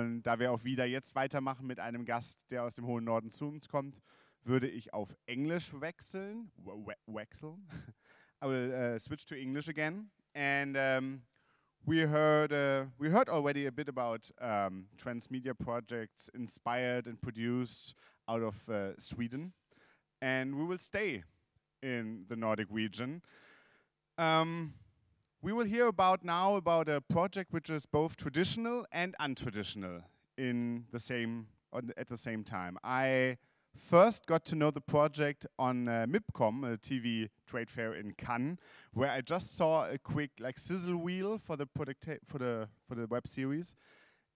Und da wir auch wieder jetzt weitermachen mit einem Gast, der aus dem hohen Norden zu uns kommt, würde ich auf Englisch wechseln. I will switch to English again. And we heard already a bit about transmedia projects inspired and produced out of Sweden. And we will stay in the Nordic region. We will hear now about a project which is both traditional and untraditional at the same time. I first got to know the project on MIPCOM, a TV trade fair in Cannes, where I just saw a quick sizzle reel for the web series,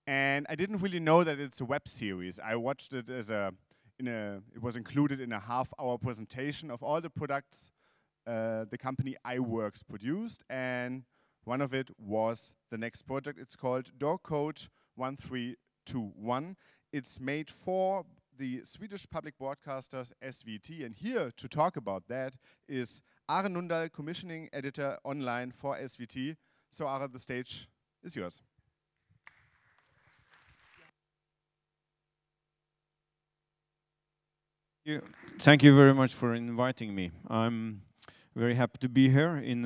and I didn't really know that it's a web series. I watched it as it was included in a half-hour presentation of all the products the company iWorks produced, and one of it was the next project. It's called Door Code 1321. It's made for the Swedish public broadcasters SVT, and here to talk about that is Are Nundal, commissioning editor online for SVT. So Are, the stage is yours. Thank you very much for inviting me. I'm very happy to be here in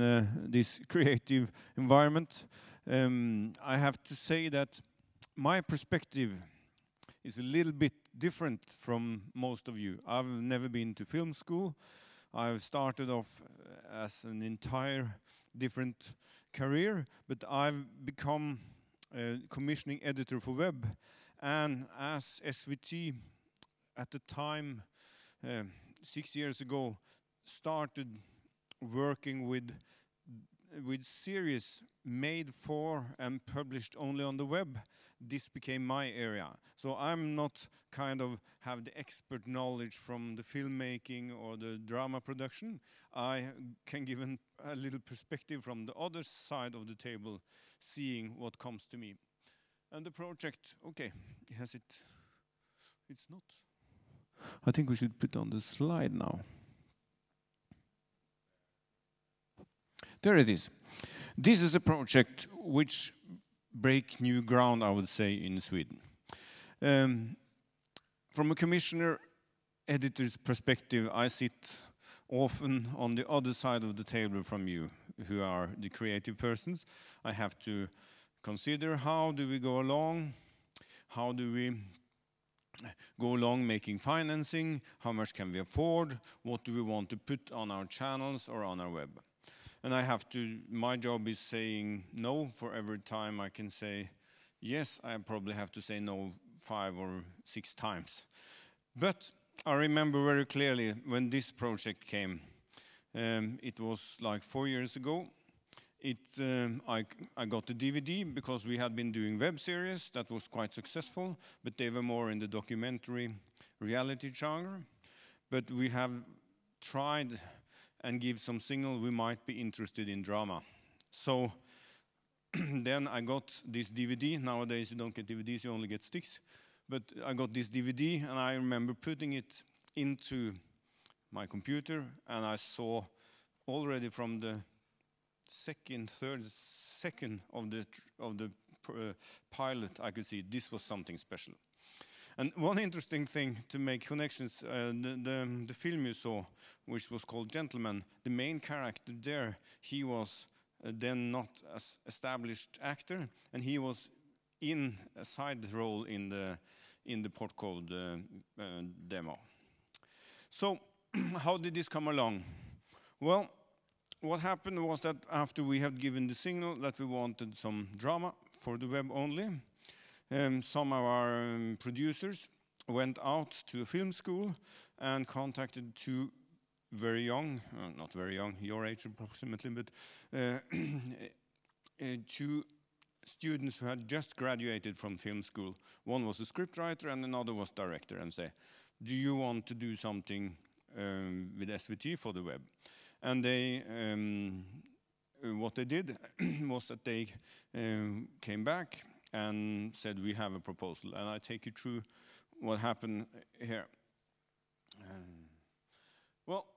this creative environment. I have to say that my perspective is a little bit different from most of you. I've never been to film school. I've started off as an entire different career, but I've become a commissioning editor for web. And as SVT at the time, 6 years ago, started working with series made for and published only on the web, this became my area. So I'm not have the expert knowledge from the filmmaking or the drama production. I can give a little perspective from the other side of the table, seeing what comes to me. And the project, okay, it's not. I think we should put on the slide now. There it is. This is a project which breaks new ground, I would say, in Sweden. From a commissioner editor's perspective, I sit often on the other side of the table from you, who are the creative persons. I have to consider how do we go along, how do we go along making financing, how much can we afford, what do we want to put on our channels or on our web. And my job is saying no for every time I can say yes. I probably have to say no 5 or 6 times. But I remember very clearly when this project came. It was like 4 years ago. I got the DVD because we had been doing web series that was quite successful, but they were more in the documentary reality genre. But we have tried and give some signal we might be interested in drama. So then I got this DVD. Nowadays you don't get DVDs, you only get sticks. But I got this DVD and I remember putting it into my computer, and I saw already from the third second of the pilot, I could see this was something special. And one interesting thing to make connections, the film you saw, which was called Gentleman, the main character there, he was then not an established actor, and he was in a side role in the port code demo. So how did this come along? Well, what happened was that after we had given the signal that we wanted some drama for the web only, some of our producers went out to a film school and contacted 2 very young, not very young, your age approximately, but 2 students who had just graduated from film school. One was a scriptwriter and another was director, and say, do you want to do something with SVT for the web? And they, what they did was that they came back and said, we have a proposal. And I take you through what happened here. Well,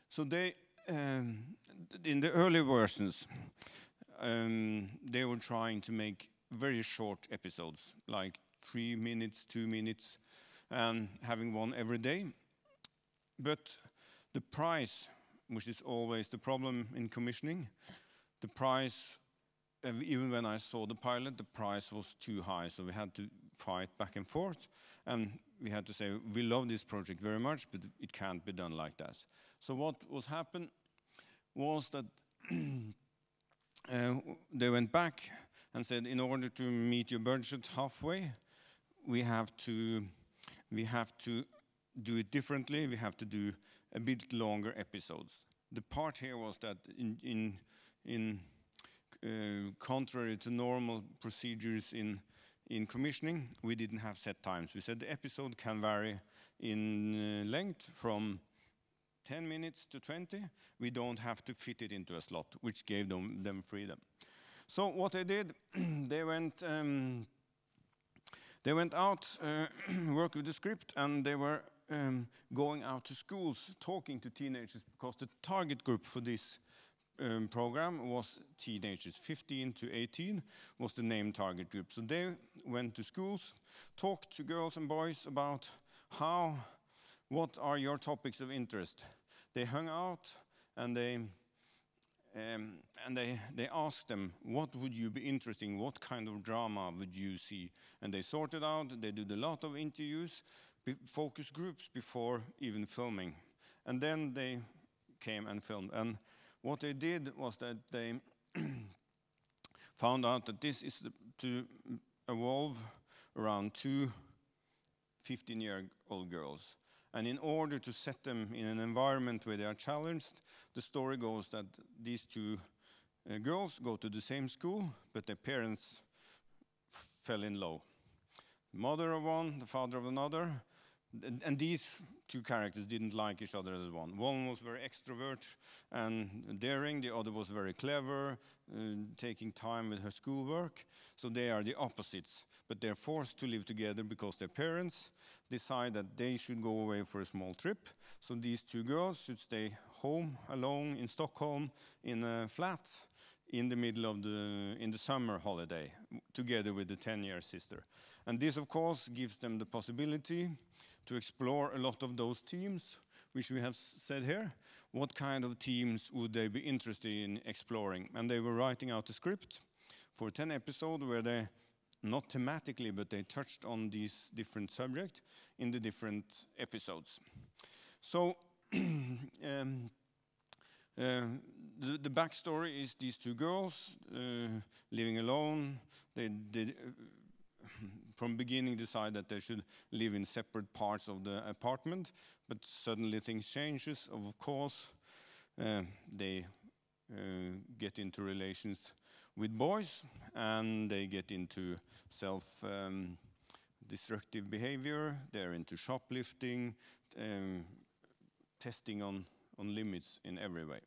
so they, in the early versions, they were trying to make very short episodes, like 3 minutes, 2 minutes, and having one every day. But the price, which is always the problem in commissioning, the price, even when I saw the pilot, the price was too high, so we had to fight back and forth, and we had to say, we love this project very much, but it can't be done like that. So what was happened was that they went back and said, in order to meet your budget halfway, we have to do it differently. We have to do a bit longer episodes. The part here was that in contrary to normal procedures in commissioning, we didn't have set times. We said the episode can vary in length from 10 minutes to 20. We don't have to fit it into a slot, which gave them freedom. So what they did, they went out, worked with the script, and they were going out to schools, talking to teenagers, because the target group for this program was teenagers. 15 to 18 was the named target group. So they went to schools, talked to girls and boys about what are your topics of interest. They hung out and they asked them, what would you be interested in? What kind of drama would you see? And they sorted out. They did a lot of interviews, focus groups before even filming. And then they came and filmed. And what they did was that they found out that this is to evolve around 2 15-year-old girls. And in order to set them in an environment where they are challenged, the story goes that these 2 girls go to the same school, but their parents fell in love. The mother of one, the father of another, and these 2 characters didn't like each other as one. One was very extrovert and daring, the other was very clever, taking time with her schoolwork. So they are the opposites, but they're forced to live together because their parents decide that they should go away for a small trip. So these 2 girls should stay home alone in Stockholm in a flat in the middle of the summer holiday, together with the 10-year sister. And this, of course, gives them the possibility to explore a lot of those themes, which we have said here. What kind of themes would they be interested in exploring? And they were writing out a script for 10 episodes where they, not thematically, but they touched on these different subjects in the different episodes. So the backstory is these 2 girls living alone. They from beginning decide that they should live in separate parts of the apartment, but suddenly things changes. Of course, they get into relations with boys, and they get into self-destructive behavior. They're into shoplifting, testing on limits in every way.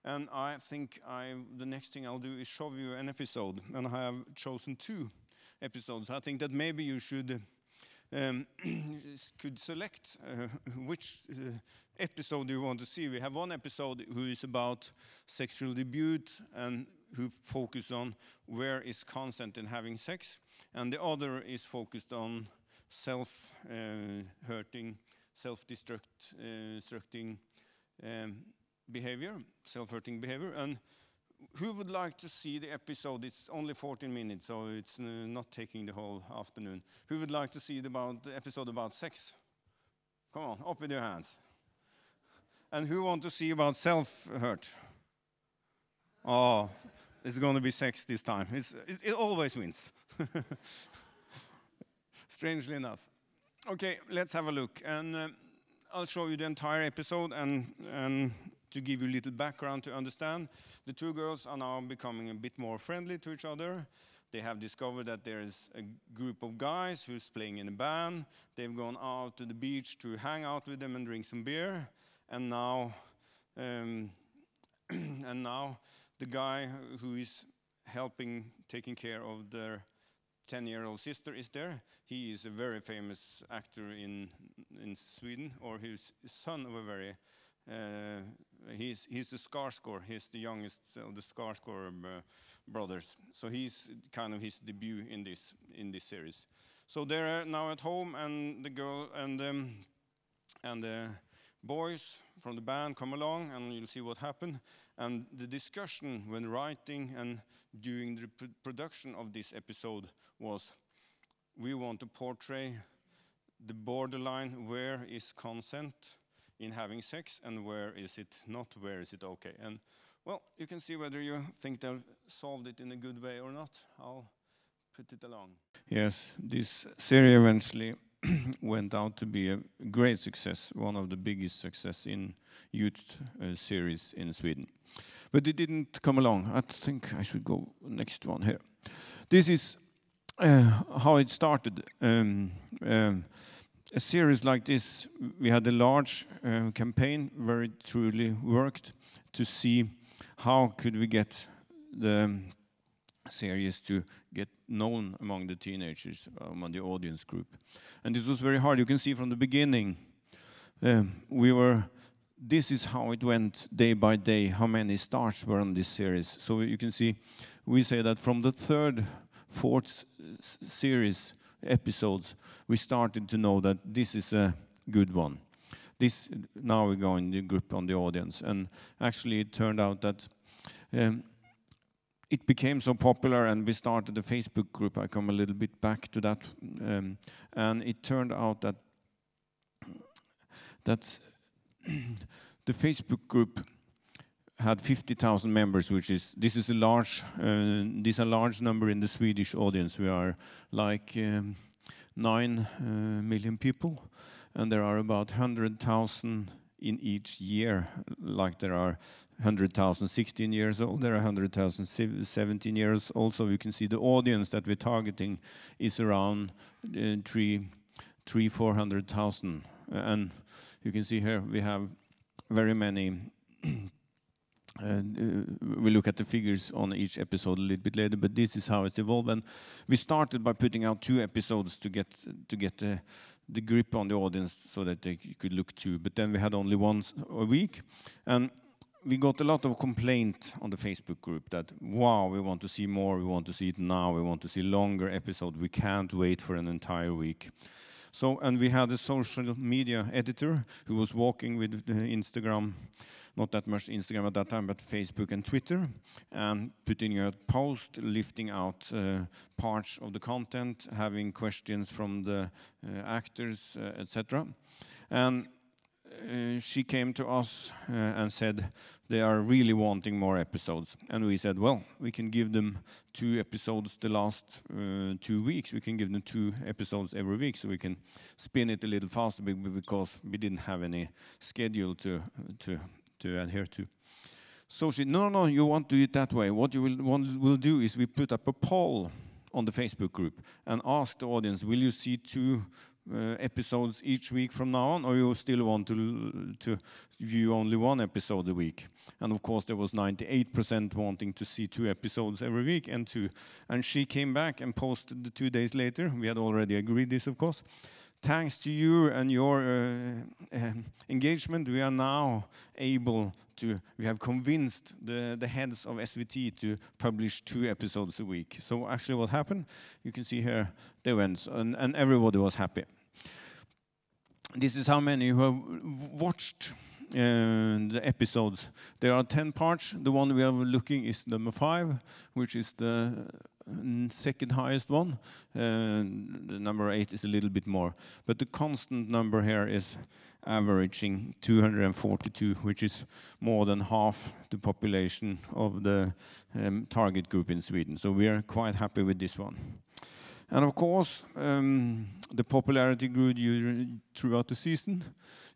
And I think the next thing I'll do is show you an episode, and I have chosen 2 episodes. I think that maybe you should could select which episode you want to see. We have one episode who is about sexual debut and who focus on where is consent in having sex, and the other is focused on self-hurting, self-destructing behavior, self-hurting behavior. And who would like to see the episode? It's only 14 minutes, so it's not taking the whole afternoon. Who would like to see the episode about sex? Come on, up with your hands. And who want to see about self-hurt? Oh, it's going to be sex this time. It always wins. Strangely enough. Okay, let's have a look. And I'll show you the entire episode and to give you a little background to understand. The 2 girls are now becoming a bit more friendly to each other. They have discovered that there is a group of guys who's playing in a band. They've gone out to the beach to hang out with them and drink some beer. And now, the guy who is helping, taking care of their 10-year-old sister is there. He is a very famous actor in Sweden, or he's son of a very He's the Skarsgård. He's the youngest of the Skarsgård brothers. So he's kind of his debut in this series. So they're now at home, and the girl and the boys from the band come along, and you'll see what happened. And the discussion when writing and during the production of this episode was, we want to portray the borderline, where is consent in having sex and where is it not, where is it okay. And well, you can see whether you think they've solved it in a good way or not. I'll put it along. Yes, this series eventually went out to be a great success, one of the biggest success in youth series in Sweden. But it didn't come along. I think I should go next one here. This is how it started. A series like this, we had a large campaign, very truly worked to see how could we get the series to get known among the teenagers, among the audience group. And this was very hard. You can see from the beginning, this is how it went day by day, how many stars were on this series. So you can see, we say that from the third, fourth series episodes, we started to know that this is a good one. Now we go in the group on the audience. And actually it turned out that it became so popular, and we started a Facebook group. I come a little bit back to that. And it turned out that the Facebook group had 50,000 members, this is a large number in the Swedish audience. We are like 9 million people, and there are about 100,000 in each year. Like there are 100,000 16 years old, there are 100,000 17 years old. So you can see the audience that we're targeting is around 400,000, and you can see here we have very many. We look at the figures on each episode a little bit later, but this is how it's evolved. And we started by putting out 2 episodes to get the grip on the audience so that they could look too. But then we had only once a week, and we got a lot of complaint on the Facebook group that, wow, we want to see more, we want to see it now, we want to see longer episode, we can't wait for an entire week. So, and we had a social media editor who was working with Instagram, not that much Instagram at that time, but Facebook and Twitter, and putting a post, lifting out parts of the content, having questions from the actors, etc. And she came to us and said they are really wanting more episodes. And we said, well, we can give them 2 episodes the last 2 weeks. We can give them 2 episodes every week, so we can spin it a little faster, because we didn't have any schedule to adhere to. So she, no, you won't do it that way. What you will do is we put up a poll on the Facebook group and ask the audience, will you see 2 episodes each week from now on, or you still want to view only 1 episode a week? And of course there was 98% wanting to see 2 episodes every week, and she came back and posted the 2 days later. We had already agreed this, of course. Thanks to you and your engagement, we are now able to, we have convinced the heads of SVT to publish 2 episodes a week. So actually what happened, you can see here, they went, and everybody was happy. This is how many who have watched the episodes. There are 10 parts. The one we are looking is number 5, which is the second highest one. The number 8 is a little bit more. But the constant number here is averaging 242, which is more than half the population of the target group in Sweden. So we are quite happy with this one. And of course, the popularity grew throughout the season.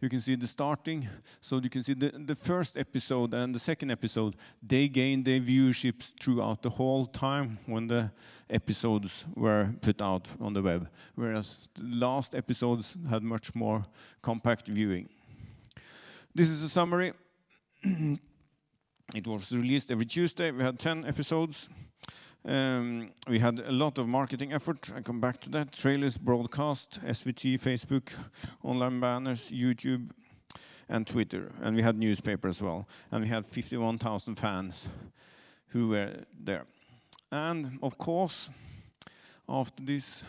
You can see the starting. So you can see the first episode and the second episode, they gained their viewerships throughout the whole time when the episodes were put out on the web, whereas the last episodes had much more compact viewing. This is a summary. It was released every Tuesday. We had 10 episodes. We had a lot of marketing effort. I come back to that. Trailers, broadcast, SVT, Facebook, online banners, YouTube. and Twitter, and we had newspaper as well, and we had 51,000 fans who were there. And of course, after this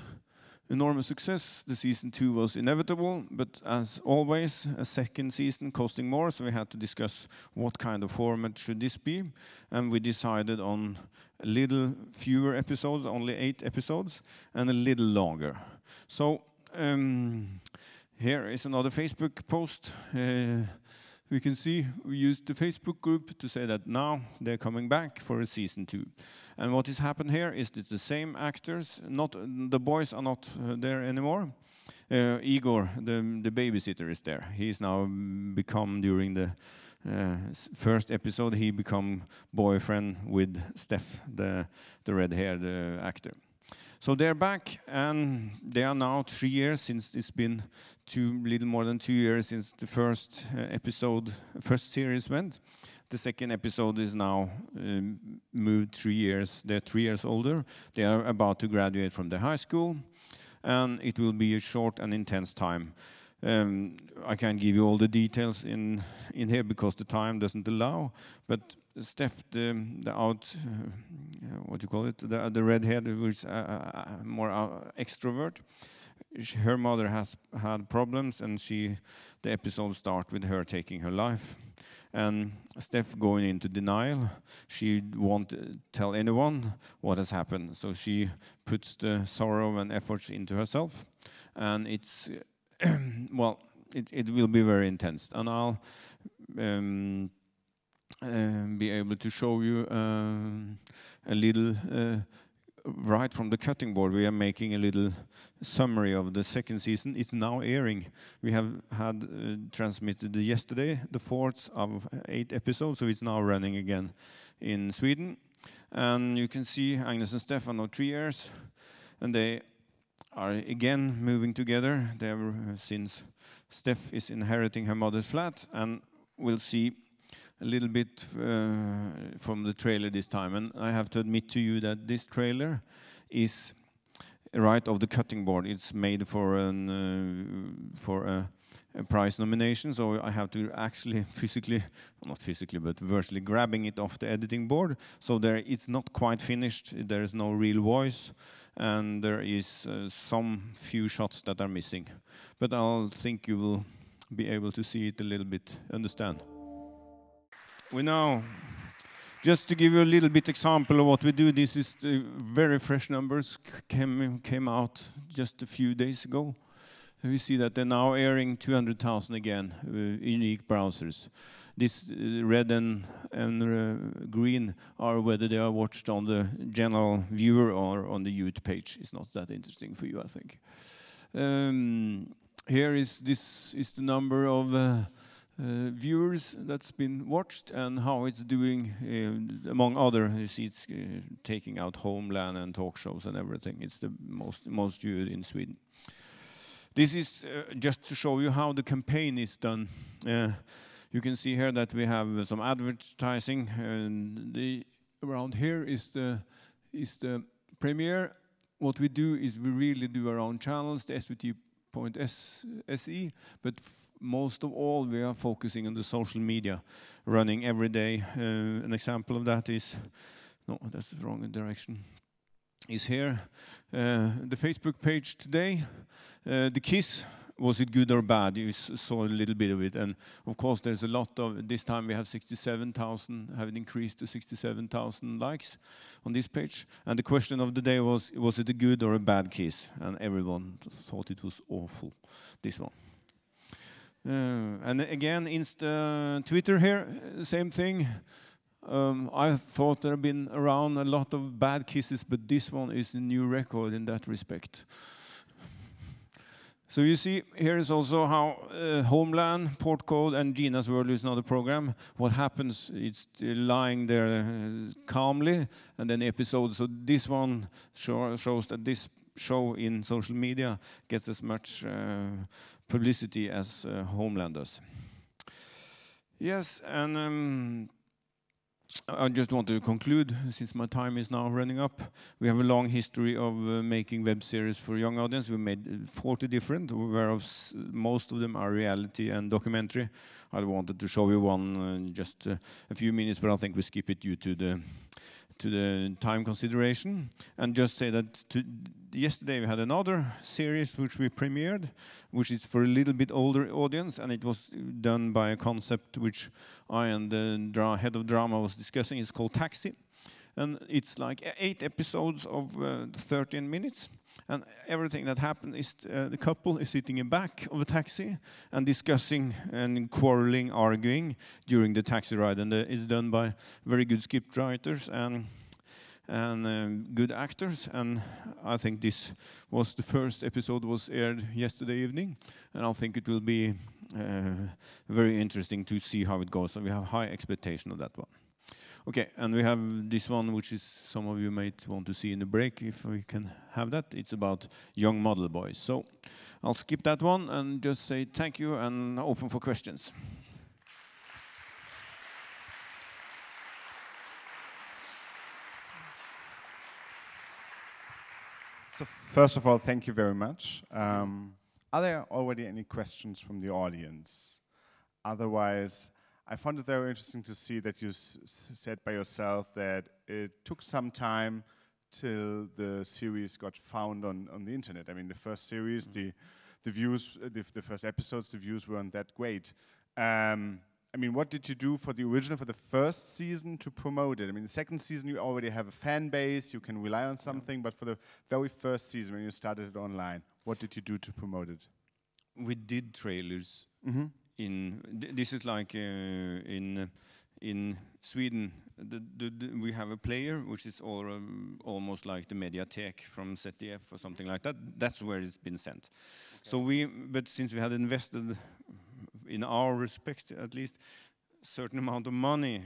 enormous success, the season 2 was inevitable, but as always, a second season costing more, so we had to discuss what kind of format should this be, and we decided on a little fewer episodes, only 8 episodes, and a little longer. So here is another Facebook post. We can see we used the Facebook group to say that now they're coming back for a season 2. And what has happened here is that the same actors, the boys are not there anymore. Igor, the babysitter, is there. He's now become, during the first episode, he become boyfriend with Steph, the red-haired actor. So they're back, and they are now 3 years since it's been little more than 2 years since the first first series went. The second episode is now moved 3 years. They're 3 years older. They are about to graduate from the high school, and it will be a short and intense time. I can't give you all the details in here because the time doesn't allow, but Steph, what do you call it, the redhead, who's more extrovert, her mother has had problems, and the episode starts with her taking her life, and Steph going into denial. She won't tell anyone what has happened, so she puts the sorrow and efforts into herself, and it's well, it will be very intense, and I'll be able to show you a little right from the cutting board. We are making a little summary of the second season. It's now airing. We have had transmitted yesterday the 4th of 8 episodes, so it's now running again in Sweden. And you can see Agnes and Stefan are 3 years, and they are again moving together. They have, since Steph is inheriting her mother's flat, and we'll see a little bit from the trailer this time. And I have to admit to you that this trailer is right off the cutting board. It's made for a prize nomination, so I have to actually not physically, but virtually grabbing it off the editing board. So it's not quite finished. There is no real voice, and there is some few shots that are missing. But I think you will be able to see it a little bit, understand. We now, just to give you a little bit example of what we do, this is the very fresh numbers, came out just a few days ago. We see that they're now airing 200,000 again, unique browsers. This red and green are whether they are watched on the general viewer or on the youth page. It's not that interesting for you, I think. Here is the number of viewers that's been watched and how it's doing, among other. You see, it's taking out Homeland and talk shows and everything. It's the most viewed in Sweden. This is just to show you how the campaign is done. You can see here that we have some advertising, and around here is the premiere. What we do is we really do our own channels, the svt.se, but most of all, we are focusing on the social media, running every day. An example of that is, no, that's the wrong direction, is here. The Facebook page today, the kiss, was it good or bad? You saw a little bit of it, and of course there's a lot of, this time we have 67,000, have increased to 67,000 likes on this page. And the question of the day was it a good or a bad kiss? And everyone thought it was awful, this one. And again, Twitter here, same thing. I thought there have been around a lot of bad kisses, but this one is a new record in that respect. So you see, here is also how Homeland, Port Code, and Gina's World is another program. What happens, it's lying there calmly, and then episodes. So this one shows that this show in social media gets as much publicity as Homeland does. Yes, and I just want to conclude, since my time is now running up. We have a long history of making web series for young audience. We made 40 different, whereof most of them are reality and documentary. I wanted to show you one just a few minutes, but I think we skip it due to the time consideration. And just say that yesterday we had another series which we premiered, which is for a little bit older audience, and it was done by a concept which I and the head of drama was discussing. It's called Taxi, and it's like 8 episodes of 13 minutes. And everything that happened is the couple is sitting in back of a taxi and discussing and quarreling, arguing during the taxi ride. And it's done by very good script writers and good actors. And I think this was the first episode was aired yesterday evening. And I think it will be very interesting to see how it goes. And we have high expectation of that one. Okay, and we have this one, which is some of you might want to see in the break, if we can have that. It's about young model boys. So I'll skip that one and just say thank you and open for questions. So first of all, thank you very much. Are there already any questions from the audience? Otherwise, I found it very interesting to see that you said by yourself that it took some time till the series got found on the internet. I mean, the first series, the views, the first episodes, the views weren't that great. I mean, what did you do for the original, for the first season to promote it? I mean, the second season you already have a fan base, you can rely on something, but for the very first season when you started it online, what did you do to promote it? We did trailers. This is like in Sweden. We have a player which is almost like the Mediatek from ZDF or something like that. That's where it's been sent. Okay. So but since we had invested, in our respect at least, certain amount of money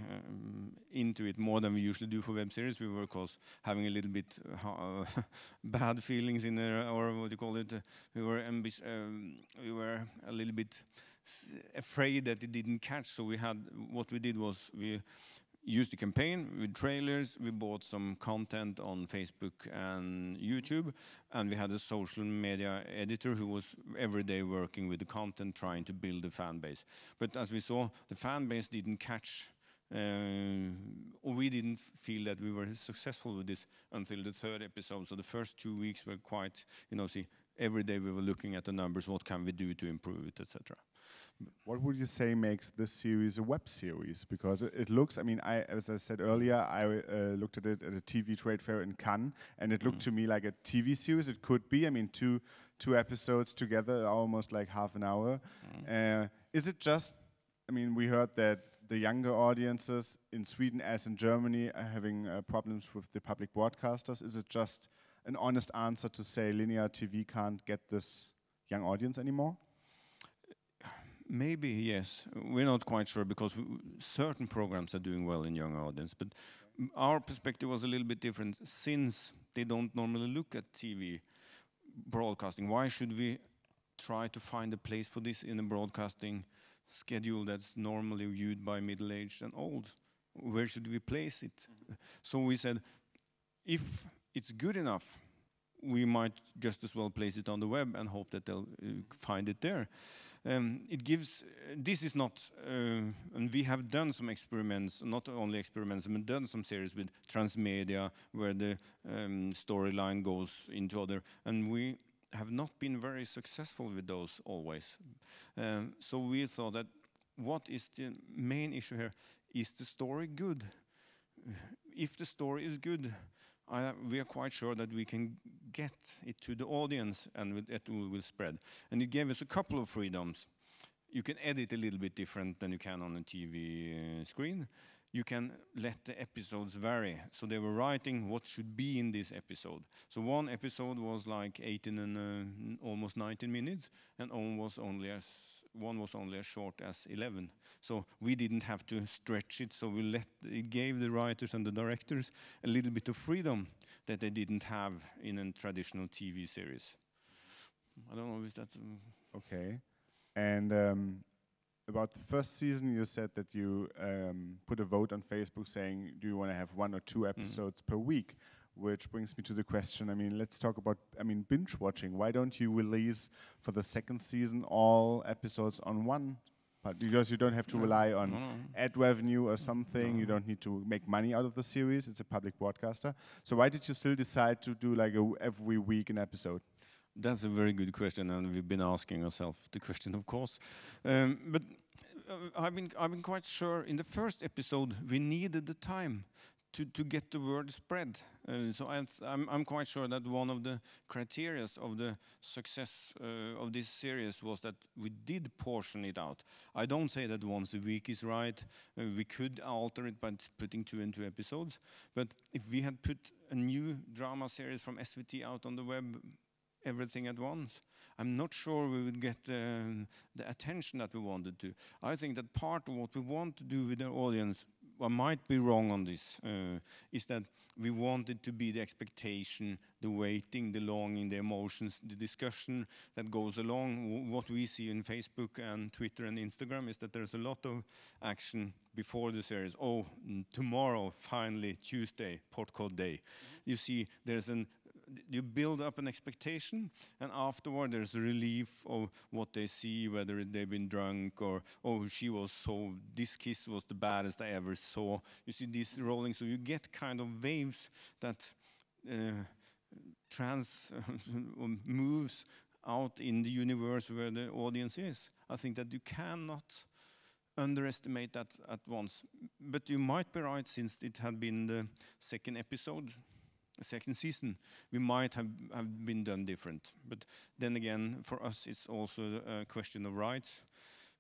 into it, more than we usually do for web series, we were, of course, having a little bit bad feelings in there, or what do you call it? We were a little bit afraid that it didn't catch. So what we did was we used the campaign with trailers, we bought some content on Facebook and YouTube, and we had a social media editor who was every day working with the content, trying to build a fan base. But as we saw, the fan base didn't catch, or we didn't feel that we were successful with this until the 3rd episode. So the first 2 weeks were quite, every day we were looking at the numbers, what can we do to improve it, etc. What would you say makes this series a web series? Because it looks, I mean, as I said earlier, I looked at it at a TV trade fair in Cannes, and it looked to me like a TV series. It could be, I mean, two episodes together, almost like half an hour. Is it just, I mean, we heard that the younger audiences in Sweden as in Germany are having problems with the public broadcasters. Is it just an honest answer to say linear TV can't get this young audience anymore? Maybe, yes. We're not quite sure, because certain programs are doing well in young audience, but our perspective was a little bit different. Since they don't normally look at TV broadcasting, why should we try to find a place for this in a broadcasting schedule that's normally viewed by middle-aged and old? Where should we place it? So we said, if it's good enough, we might just as well place it on the web and hope that they'll find it there. This is not, and we have done some experiments, not only experiments, but done some series with transmedia, where the storyline goes into other, and we have not been very successful with those always. So we thought that what is the main issue here? Is the story good? If the story is good, we are quite sure that we can get it to the audience, and it will spread. And it gave us a couple of freedoms. You can edit a little bit different than you can on a TV screen. You can let the episodes vary. So they were writing what should be in this episode. So one episode was like 18 and almost 19 minutes, and one was only as short as 11. So we didn't have to stretch it, so it gave the writers and the directors a little bit of freedom that they didn't have in a traditional TV series. I don't know if that's... Okay. And about the first season, you said that you put a vote on Facebook saying, do you want to have 1 or 2 episodes per week? Which brings me to the question, I mean, let's talk about, binge watching. Why don't you release for the second season all episodes on one? But because you don't have to rely on ad revenue or something, you don't need to make money out of the series. It's a public broadcaster. So why did you still decide to do like every week an episode? That's a very good question, and we've been asking ourselves the question, of course. But I've been quite sure in the first episode we needed the time to get the word spread. So I'm quite sure that one of the criteria of the success of this series was that we did portion it out. I don't say that once a week is right. We could alter it by putting 2 and 2 episodes. But if we had put a new drama series from SVT out on the web, everything at once, I'm not sure we would get the attention that we wanted to. I think that part of what we want to do with our audience, I might be wrong on this, is that we want it to be the expectation, the waiting, the longing, the emotions, the discussion that goes along. What we see in Facebook and Twitter and Instagram is that there's a lot of action before the series. Oh, tomorrow, finally, Tuesday, Portcode Day. You see, you build up an expectation, and afterward there's a relief of what they see, whether they've been drunk or, oh, this kiss was the baddest I ever saw. You see this rolling, so you get kind of waves that moves out in the universe where the audience is. I think that you cannot underestimate that at once. But you might be right, since it had been the second season, we might have been done different. But then again, for us, it's also a question of rights.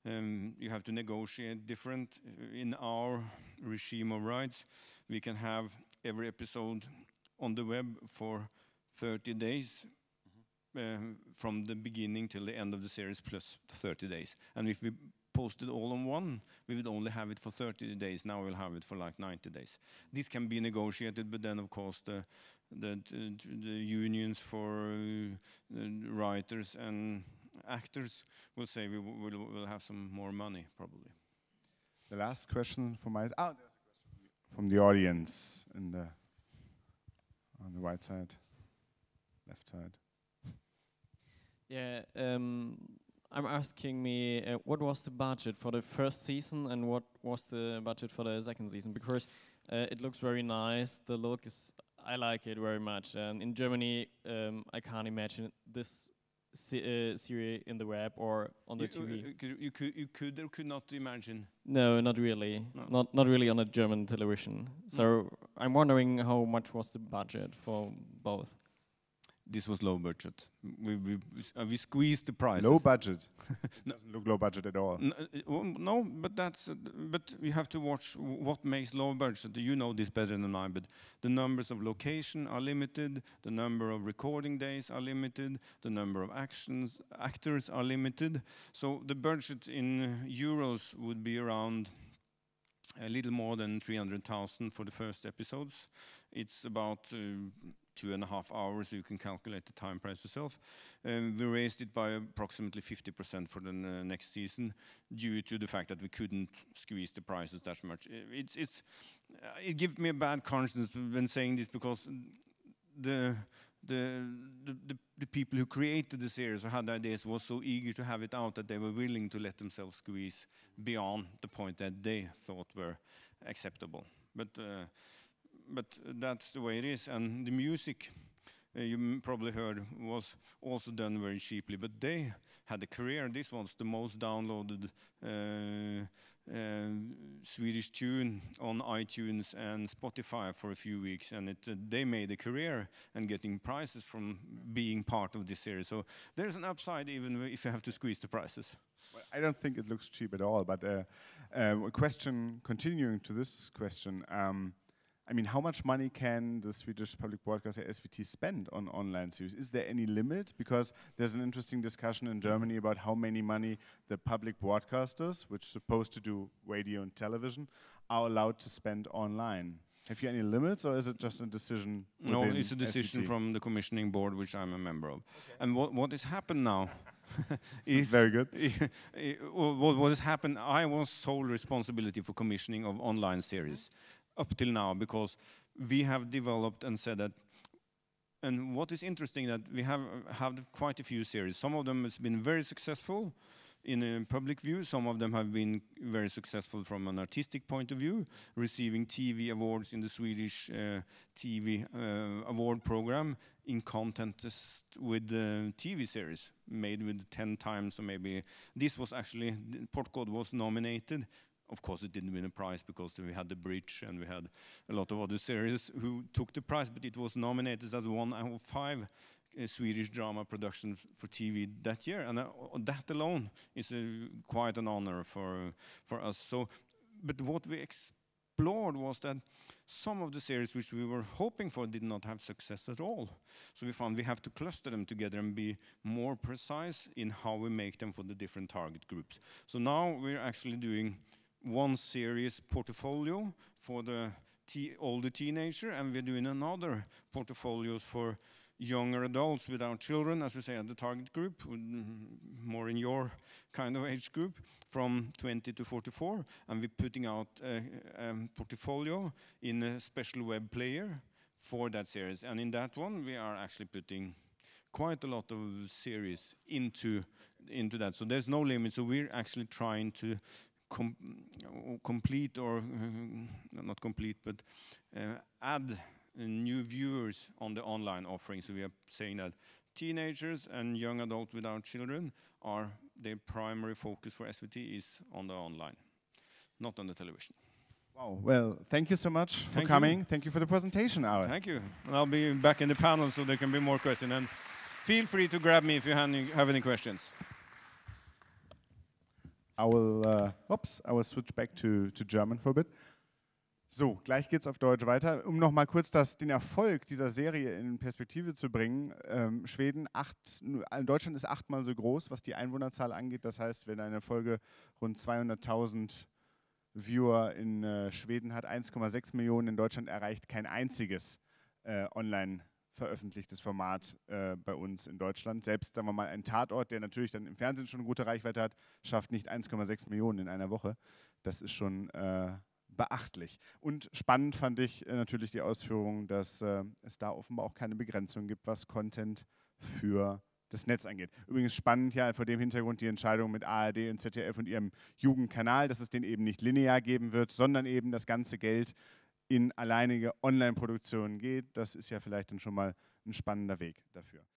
You have to negotiate different. In our regime of rights, we can have every episode on the web for 30 days, from the beginning till the end of the series, plus 30 days. And if we posted all on one, we would only have it for 30 days. Now we'll have it for like 90 days. This can be negotiated, but then of course the unions for writers and actors will say we'll have some more money probably. The last question from there's a question from the audience on the right side, left side. Yeah. I'm asking me what was the budget for the first season and what was the budget for the second season, because it looks very nice. The look is, I like it very much. And in Germany, I can't imagine this series in the web or on the TV. You could or could not imagine? No, not really. No. Not really on a German television. So I'm wondering how much was the budget for both. This was low budget. We squeezed the prices. Low budget. Doesn't look low budget at all. No, but you have to watch what makes low budget. You know this better than I. But the numbers of location are limited. The number of recording days are limited. The number of actors are limited. So the budget in euros would be around a little more than 300,000 for the first episodes. It's about 2.5 hours. You can calculate the time price yourself. We raised it by approximately 50% for the next season, due to the fact that we couldn't squeeze the prices that much. It gives me a bad conscience when saying this, because the people who created the series or had the ideas was so eager to have it out that they were willing to let themselves squeeze beyond the point that they thought were acceptable. But that's the way it is. And the music, you probably heard, was also done very cheaply. But they had a career. This was the most downloaded Swedish tune on iTunes and Spotify for a few weeks. And they made a career and getting prizes from being part of this series. So there's an upside even if you have to squeeze the prices. Well, I don't think it looks cheap at all. But a question, continuing to this question, I mean, how much money can the Swedish public broadcaster SVT spend on online series? Is there any limit? Because there's an interesting discussion in Germany about how many money the public broadcasters, which are supposed to do radio and television, are allowed to spend online. Have you any limits, or is it just a decision? No, it's a decision from the commissioning board, which I'm a member of. Okay. And what has happened now is very good. What has happened, I was sole responsibility for commissioning of online series up till now, because we have developed and said that, and what is interesting that we have quite a few series. Some of them has been very successful in a public view. Some of them have been very successful from an artistic point of view, receiving TV awards in the Swedish TV award program in contest with the TV series made with 10 times, or maybe this was actually, Portcode was nominated. Of course, it didn't win a prize because we had The Bridge and we had a lot of other series who took the prize, but it was nominated as one out of 5 Swedish drama productions for TV that year, and that alone is quite an honor for us. So, but what we explored was that some of the series which we were hoping for did not have success at all. So we found we have to cluster them together and be more precise in how we make them for the different target groups. So now we're actually doing one series portfolio for the older teenager, and we're doing another portfolios for younger adults without children, as we say, at the target group, more in your kind of age group, from 20 to 44, and we're putting out a portfolio in a special web player for that series. And in that one, we are actually putting quite a lot of series into that. So there's no limit. So we're actually trying to complete, or not complete, but add new viewers on the online offering. So we are saying that teenagers and young adults without children are their primary focus for SVT is on the online, not on the television. Wow. Well, thank you so much for coming. Thank you for the presentation, Are. Thank you. And I'll be back in the panel so there can be more questions. And feel free to grab me if you have any questions. I will switch back to German for a bit. So, gleich geht's auf Deutsch weiter. Um noch mal kurz den Erfolg dieser Serie in Perspektive zu bringen. Deutschland ist 8-mal so groß, was die Einwohnerzahl angeht. Das heißt, wenn eine Folge rund 200.000 Viewer in Schweden hat, 1,6 Millionen in Deutschland, erreicht kein einziges online veröffentlichtes Format bei uns in Deutschland. Selbst, sagen wir mal, ein Tatort, der natürlich dann im Fernsehen schon eine gute Reichweite hat, schafft nicht 1,6 Millionen in einer Woche. Das ist schon beachtlich. Und spannend fand ich natürlich die Ausführung, dass es da offenbar auch keine Begrenzung gibt, was Content für das Netz angeht. Übrigens spannend ja vor dem Hintergrund die Entscheidung mit ARD und ZDF und ihrem Jugendkanal, dass es den eben nicht linear geben wird, sondern eben das ganze Geld in alleinige Online-Produktionen geht. Das ist ja vielleicht dann schon mal ein spannender Weg dafür.